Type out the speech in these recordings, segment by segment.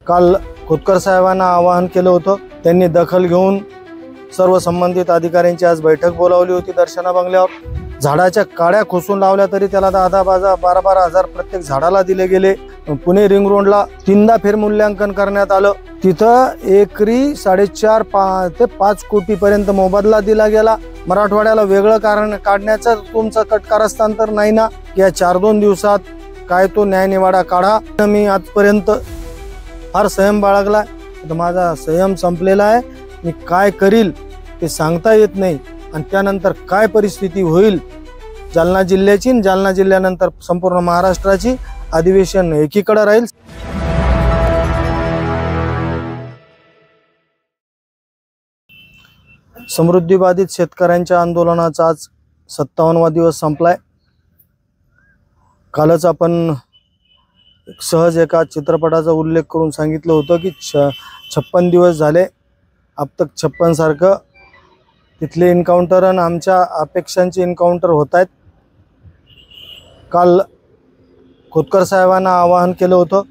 काल खोतकर साहेबांना आवाहन केलं होतं। त्यांनी दखल घेऊन सर्व संबंधित अधिकाऱ्यांची आज बैठक बोलावली होती दर्शना बंगल्यावर। झाडाच्या काड्या खोसून लावल्या तरी त्याला 10,000-12,000 हजार प्रत्येक झाडाला दिले गेले। पुणे रिंग रोडला 3दा फेरमूल्यांकन करण्यात आलं। तिथं एकरी 4.5 ते 5 कोटी पर्यंत मोबदला दिला गेला। मराठवाड्याला वेगळं कारण काढण्याचं तुमचं कटकारस्थान तर नाही ना? या 4-2 दिवसात काय तो न्यायनिवाडा काढा। मी आजपर्यंत फार संयम बाळगला, तर माझा संयम संपलेला आहे। मी काय करील ते सांगता येत नाही आणि त्यानंतर काय परिस्थिती होईल। जालना जिल्ह्याची आणि जालना जिल्ह्यानंतर संपूर्ण महाराष्ट्राची अधिवेशन एकीकडे राहील। समृद्धीबाधित शेतकऱ्यांच्या आंदोलनाचा आज 57वा दिवस संपलाय। कालच आपण सहज एका चित्रपटाचा उल्लेख करून सांगितलं होतं की 56 दिवस झाले अब तक 56 सारखं तिथले एन्काउंटर आणि आमच्या अपेक्षांचे एन्काउंटर होत आहेत। काल खोतकर साहेबांना आवाहन केलं होतं।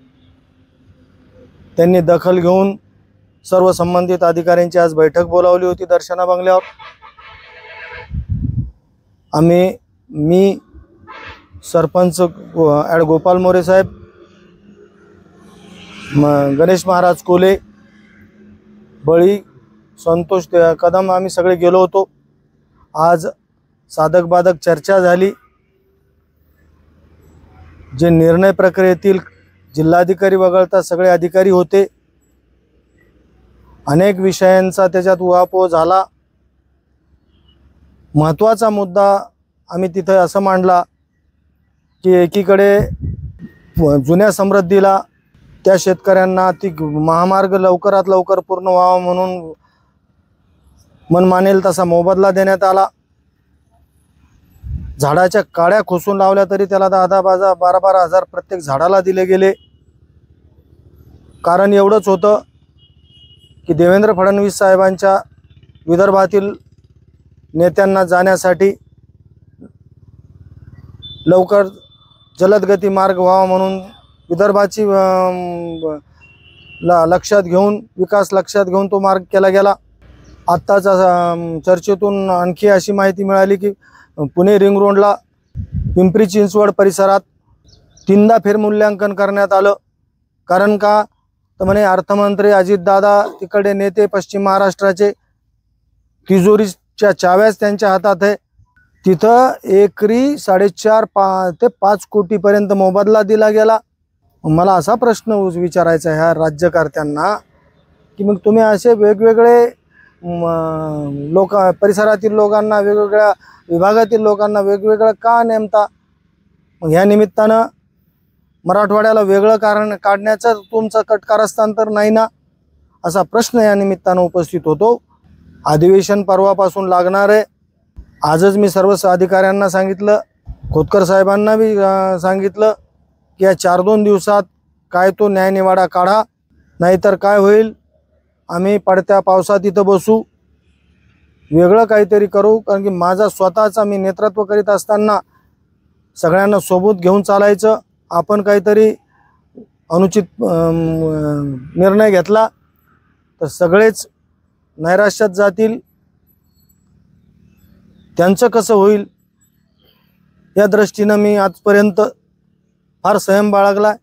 त्यांनी दखल घेऊन सर्व संबंधित अधिकाऱ्यांची आज बैठक बोलावली होती दर्शना बंगल्यावर। मी सरपंच गोपाल मोरे साहेब, गणेश महाराज कोले, बळी, संतोष कदम आम्ही सगळे गेलो होतो। आज साधक बाधक चर्चा झाली। जे निर्णय प्रक्रियेतील जिल्हाधिकारी वगळता सगळे अधिकारी होते। अनेक विषयांचा त्याच्यात उहापोह झाला। महत्त्वाचा मुद्दा आम्ही तिथे असं मांडला की एकीकडे जुन्या समृद्धीला त्या शेतकऱ्यांना ती महामार्ग लवकरात लवकर पूर्ण व्हावा म्हणून मन मानेल तसा मोबदला देण्यात आला। झाडाच्या काड्या खोसून लावल्या तरी त्याला 10,000-12,000 हजार प्रत्येक झाडाला दिले गेले। कारण एवढंच होतं की देवेंद्र फडणवीस साहेबांच्या विदर्भातील नेत्यांना जाण्यासाठी लवकर जलदगती मार्ग व्हावा म्हणून विदर्भाची लक्षात घेऊन विकास लक्षात घेऊन तो मार्ग केला गेला। आत्ताच चर्चेतून आणखी अशी माहिती मिळाली की पुणे रिंग रोडला पिंपरी चिंचवड परिसरात 3दा फेरमूल्यांकन करण्यात आलं। कारण का तर म्हणे अर्थमंत्री अजितदादा तिकडे नेते पश्चिम महाराष्ट्राचे, तिजोरीच्या चाव्याच त्यांच्या हातात आहे। तिथं एकरी 4.5 ते 5 कोटी पर्यंत मोबदला दिला गेला। मला असा प्रश्न विचारायचा आहे ह्या राज्यकर्त्यांना की मग तुम्ही असे वेगवेगळे परिसरातील लोकांना, वेगवेगळ्या विभागातील लोकांना वेगवेगळं का नेमता? मग ह्या निमित्तानं मराठवाड्याला वेगळं कारण काढण्याचं तुमचं कटकारस्थान तर नाही ना? असा प्रश्न या निमित्तानं उपस्थित होतो। अधिवेशन परवापासून लागणार आहे। आजच मी सर्व अधिकाऱ्यांना सांगितलं, खोतकर साहेबांना बी सांगितलं की या 4-2 दिवसात काय तो न्यायनिवाडा काढा, नाहीतर काय होईल आम्ही पडत्या पावसात इथं बसू, वेगळं काहीतरी करू। कारण की माझा स्वतःचा मी नेतृत्व करीत असताना सगळ्यांना सोबत घेऊन चालायचं। आपण काहीतरी अनुचित निर्णय घेतला तर सगळेच नैराश्यात जातील। त्यांचं कसं होईल या दृष्टीनं मी आजपर्यंत फार संयम बाळगला।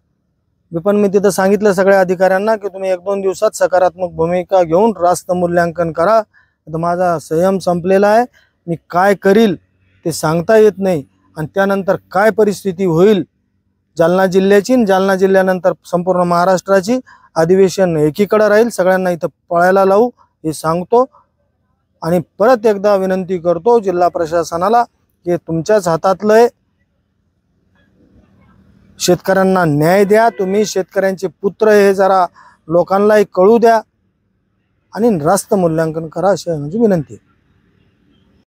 पण मी तिथं सांगितलं सगळ्या अधिकाऱ्यांना की तुम्ही 1-2 दिवसात सकारात्मक भूमिका घेऊन रास्त मूल्यांकन करा। तर माझा संयम संपलेला आहे। मी काय करील ते सांगता येत नाही आणि त्यानंतर काय परिस्थिती होईल। जालना जिल्ह्याची आणि जालना जिल्ह्यानंतर संपूर्ण महाराष्ट्राची अधिवेशन एकीकडे राहील। सगळ्यांना इथं पळायला लावू हे सांगतो आणि परत एकदा विनंती करतो जिल्हा प्रशासनाला की तुमच्याच हातातलं आहे, शेतकऱ्यांना न्याय द्या। तुम्ही शेतकऱ्यांचे पुत्र हे जरा लोकांनाही कळू द्या आणि रास्त मूल्यांकन करा अशी माझी विनंती आहे।